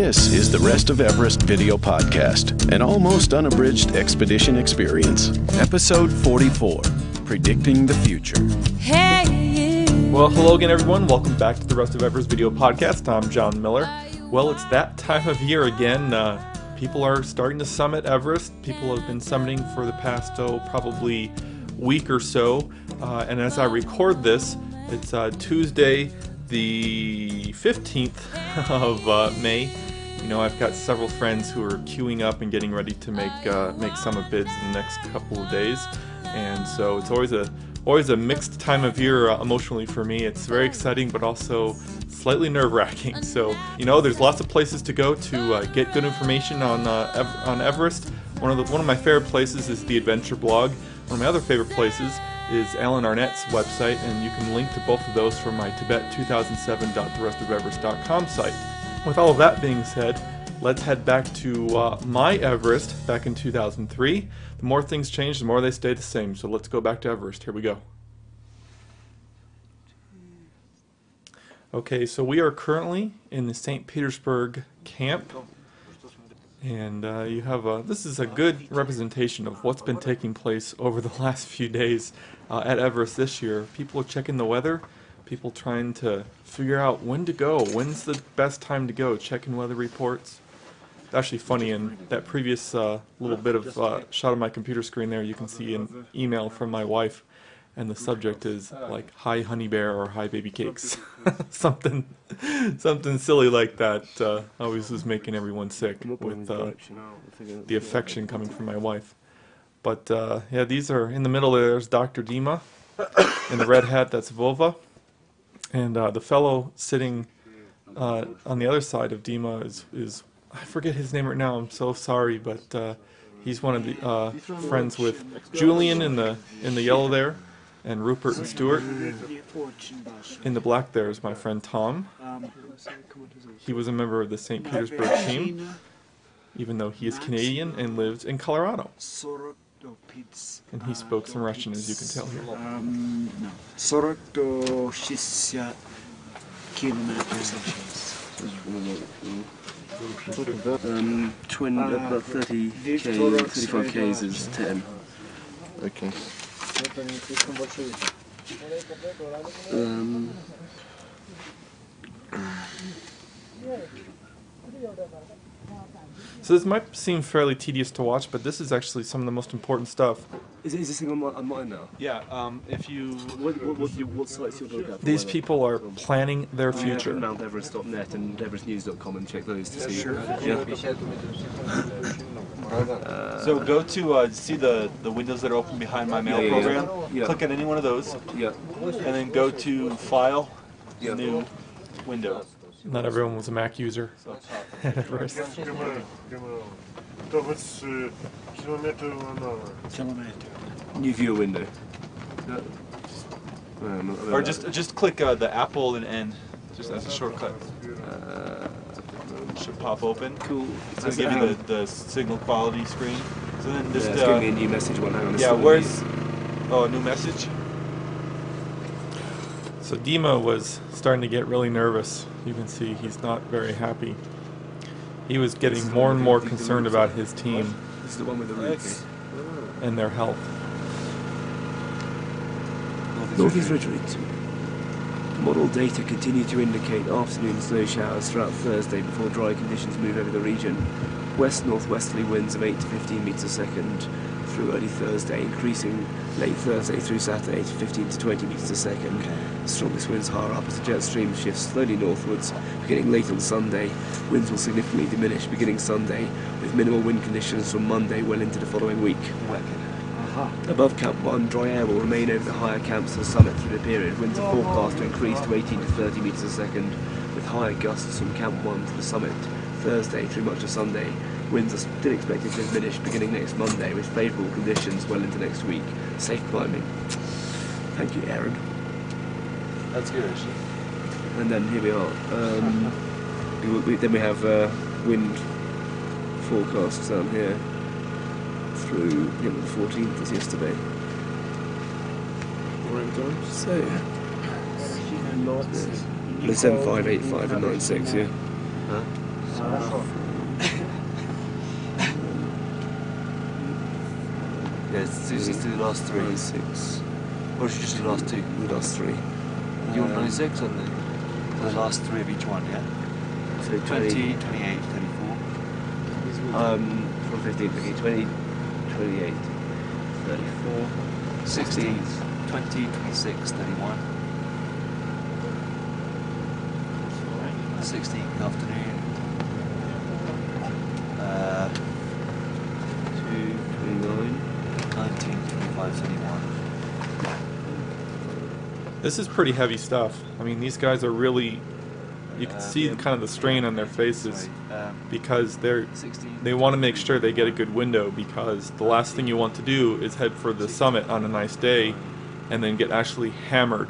This is the Rest of Everest video podcast, an almost unabridged expedition experience. Episode 44, Predicting the Future. Hey! Well, hello again, everyone. Welcome back to the Rest of Everest video podcast. I'm John Miller. Well, it's that time of year again. People are starting to summit Everest. People have been summiting for the past, probably week or so. And as I record this, it's Tuesday, the 15th of May. You know, I've got several friends who are queuing up and getting ready to make summit bids in the next couple of days, and so it's always a mixed time of year emotionally for me. It's very exciting, but also slightly nerve-wracking. So, you know, there's lots of places to go to get good information on Everest. One of my favorite places is the Adventure blog. One of my other favorite places is Alan Arnett's website, and you can link to both of those from my Tibet2007.therestofeverest.com site. With all of that being said, let's head back to my Everest back in 2003. The more things change, the more they stay the same. So let's go back to Everest. Here we go. Okay, so we are currently in the St. Petersburg camp. And you have this is a good representation of what's been taking place over the last few days at Everest this year. People are checking the weather. People trying to figure out when to go. When's the best time to go? Checking weather reports. It's actually funny, in that previous little bit of shot of my computer screen there, you can see an email from my wife, and the subject is like, "Hi honey bear" or "Hi baby cakes." something silly like that. Always was making everyone sick with the affection coming from my wife. But yeah, these are in the middle. There's Dr. Dima in the red hat. That's Vova. And the fellow sitting on the other side of Dima is I forget his name right now. I'm so sorry, but he's one of the friends with Julian in the yellow there, and Rupert and Stuart. In the black there is my friend Tom. He was a member of the St. Petersburg team, even though he is Canadian and lives in Colorado. And he spoke some Russian, as you can tell here. 40 до 60 kilometers. About 30 35 k's is 10. Okay. So this might seem fairly tedious to watch, but this is actually some of the most important stuff. Is this thing on mine now? Yeah, if you... What sites you'll look at? These people are planning their future. MountEverest.net and everestnews.com and check those to see. Sure. So go to see the windows that are open behind my mail program. Yeah. Click on any one of those. Yeah. And then go to File, New Window. Not everyone was a Mac user at Everest. New viewer window. Or just click the Apple and N, just as a shortcut. Should pop open. Cool. It's going to give you the signal quality screen. So then just it's giving me a new message one. Hang on. Yeah, where's a new message? So Dima was starting to get really nervous. You can see he's not very happy. He was getting more and more concerned about his team This is the one with the roof. and their health. Northeast Ridge Route. Model data continue to indicate afternoon snow showers throughout Thursday before dry conditions move over the region. West-northwesterly winds of 8 to 15 metres a second through early Thursday, increasing late Thursday through Saturday to 15 to 20 metres a second. The strongest winds higher up as the jet stream shifts slowly northwards, beginning late on Sunday. Winds will significantly diminish beginning Sunday, with minimal wind conditions from Monday well into the following week. Above Camp 1, dry air will remain over the higher camps of the summit through the period. Winds are forecast to increase to 18 to 30 metres a second, with higher gusts from Camp 1 to the summit Thursday through much of Sunday. Winds are still expected to diminish beginning next Monday, with favourable conditions well into next week. Safe climbing. Thank you, Aaron. That's good. And then here we are. Then we have wind forecasts down here through the 14th as yesterday. So, the 7585 and 96, yeah. Yes, this is the last three. 96. Or should you just the last two? The last three. You want 96 and the last three of each one, yeah? So 20, 28, 34. From 15, okay, 20, 28, 34, 16, 20, 26, 31. 16 in the afternoon. 2, 29. 19, 25, 31. This is pretty heavy stuff. I mean, these guys are really, you can see kind of the strain on their faces because they want to make sure they get a good window, because the last thing you want to do is head for the summit on a nice day and then get actually hammered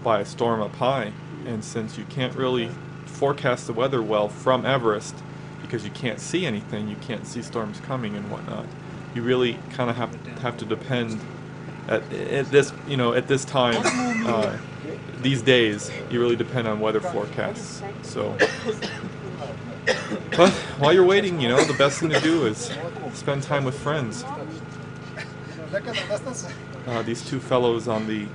by a storm up high. And since you can't really forecast the weather well from Everest because you can't see anything, you can't see storms coming and whatnot, you really kind of have to depend at this, you know, at this time, these days, you really depend on weather forecasts. So, but while you're waiting, you know, the best thing to do is spend time with friends. These two fellows on the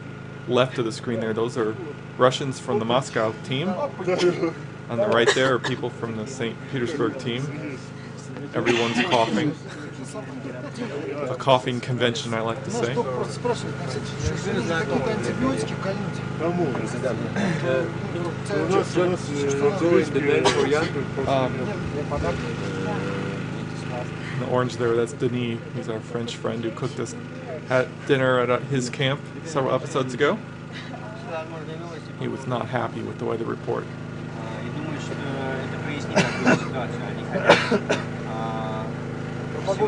left of the screen there, those are Russians from the Moscow team. On the right there are people from the St. Petersburg team. Everyone's coughing. A coughing convention, I like to say. The orange there, that's Denis. He's our French friend who cooked us at dinner at his camp several episodes ago. He was not happy with the weather report. Do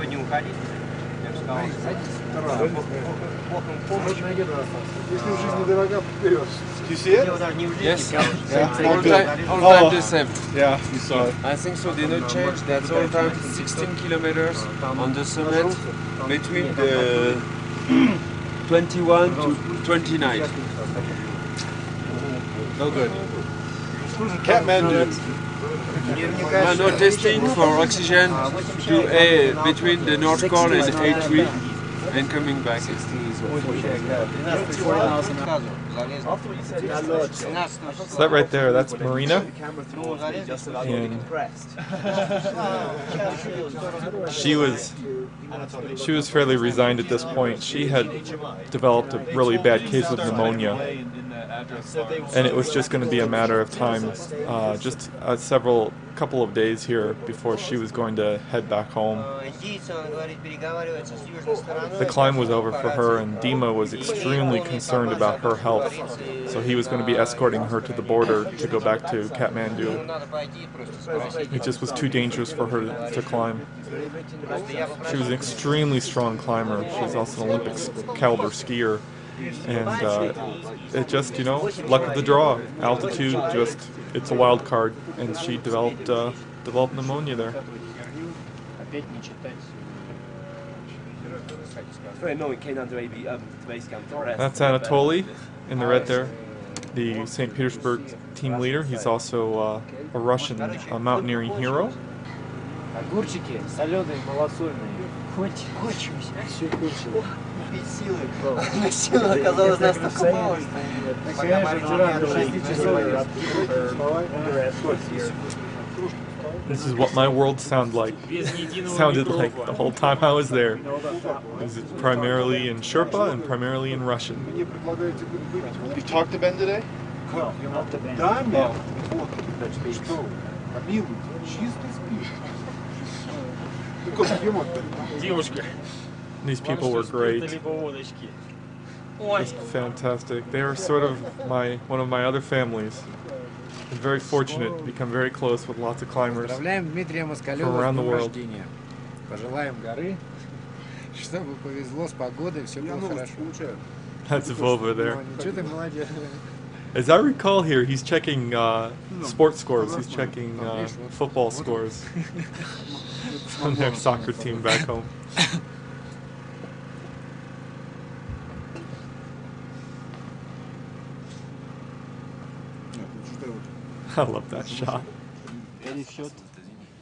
you see it? Yes, Yeah. all time the same. Yeah, you saw it. I think so. They not change. That's all time 16 kilometers on the summit between the 21 to 29. No good. Kathmandu. Manual testing for oxygen to between the North Col and A3 and coming back. So that right there, that's Marina. And she was fairly resigned at this point. She had developed a really bad case of pneumonia, and it was just going to be a matter of time, just couple of days here before she was going to head back home. The climb was over for her, and Dima was extremely concerned about her health, so he was going to be escorting her to the border to go back to Kathmandu. It just was too dangerous for her to climb. She was an extremely strong climber. She was also an Olympic caliber skier. And it just, you know, luck of the draw. Altitude, just, it's a wild card. And she developed pneumonia there. That's Anatoly in the red there, the St. Petersburg team leader. He's also a Russian mountaineering hero. Огурчики соленые, малосольные. Хочешь? Все кончилось. Силы оказалось настолько мало, что пока Марина до 6 часов This is what my world sounded like the whole time I was there. It was primarily in Sherpa and primarily in Russian. You talked to Ben today? Да, нет. Что? Помилуйте, чисто спишь. These people were great. Just fantastic. They are sort of one of my other families. I'm very fortunate to become very close with lots of climbers from around the world. Пожелаем горы, чтобы повезло с погодой, все было хорошо. That's Vova there. Что ты молодец. As I recall here, he's checking sports scores. He's checking football scores on their soccer team back home. I love that shot.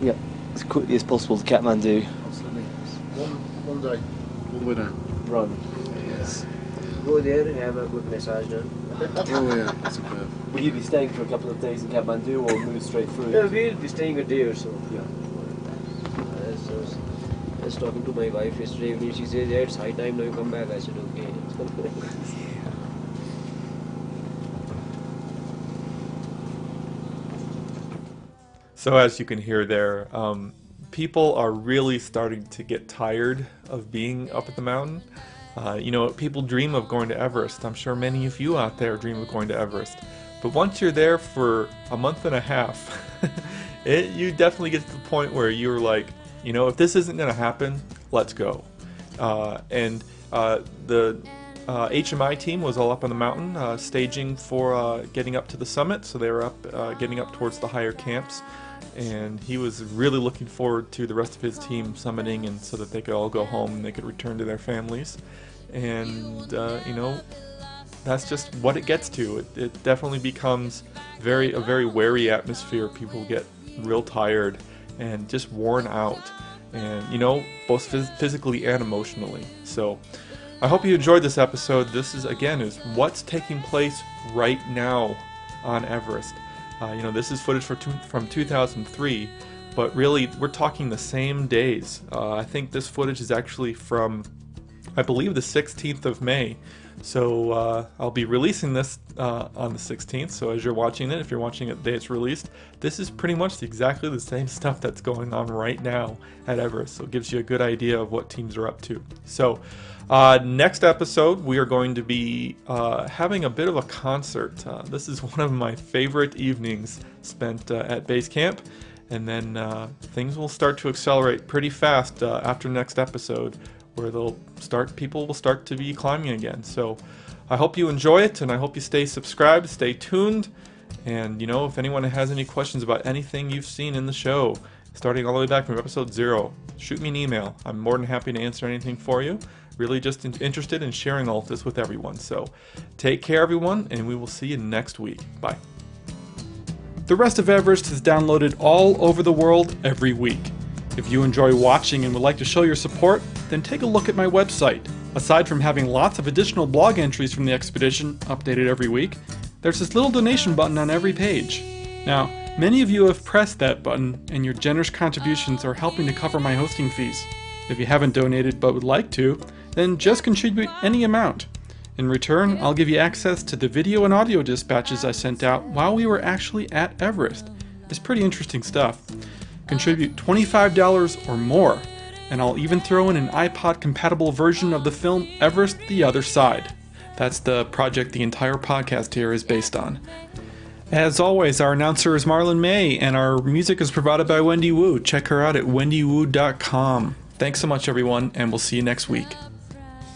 Yeah, as quickly as possible to Kathmandu. Absolutely. One day. All the way down. Run. Yes. Go there and have a good massage done. Oh yeah, superb. Will you be staying for a couple of days in Kathmandu or move straight through? Yeah, we'll be staying a day or so. Yeah. I was talking to my wife yesterday evening. She says, yeah, it's high time now you come back. I said, okay. So as you can hear there, people are really starting to get tired of being up at the mountain. You know, people dream of going to Everest. I'm sure many of you out there dream of going to Everest. But once you're there for a month and a half, you definitely get to the point where you're like, you know, if this isn't going to happen, let's go. The HMI team was all up on the mountain, staging for getting up to the summit. So they were up, getting up towards the higher camps. And he was really looking forward to the rest of his team summiting, and so that they could all go home and they could return to their families. And you know, that's just what it gets to. It definitely becomes a very wary atmosphere. People get real tired and just worn out, and you know, both physically and emotionally. So I hope you enjoyed this episode. This is what's taking place right now on Everest. You know, this is footage from 2003, but really we're talking the same days. I think this footage is actually from, I believe, the 16th of May. So I'll be releasing this on the 16th. So as you're watching it, if you're watching it the day it's released, this is pretty much exactly the same stuff that's going on right now at Everest. So it gives you a good idea of what teams are up to. So next episode, we are going to be having a bit of a concert. This is one of my favorite evenings spent at base camp. And then things will start to accelerate pretty fast after next episode, where people will start to be climbing again. So I hope you enjoy it, and I hope you stay subscribed, stay tuned. And you know, if anyone has any questions about anything you've seen in the show, starting all the way back from episode 0, shoot me an email. I'm more than happy to answer anything for you. Really just interested in sharing all of this with everyone. So take care, everyone, and we will see you next week. Bye. The Rest of Everest is downloaded all over the world every week. If you enjoy watching and would like to show your support, then take a look at my website. Aside from having lots of additional blog entries from the expedition updated every week, there's this little donation button on every page. Now, many of you have pressed that button, and your generous contributions are helping to cover my hosting fees. If you haven't donated but would like to, then just contribute any amount. In return, I'll give you access to the video and audio dispatches I sent out while we were actually at Everest. It's pretty interesting stuff. Contribute $25 or more, and I'll even throw in an iPod-compatible version of the film Everest: The Other Side. That's the project the entire podcast here is based on. As always, our announcer is Marlon May, and our music is provided by Wendy Wu. Check her out at wendywu.com. Thanks so much, everyone, and we'll see you next week.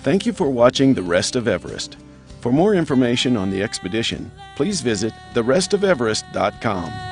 Thank you for watching The Rest of Everest. For more information on the expedition, please visit therestofeverest.com.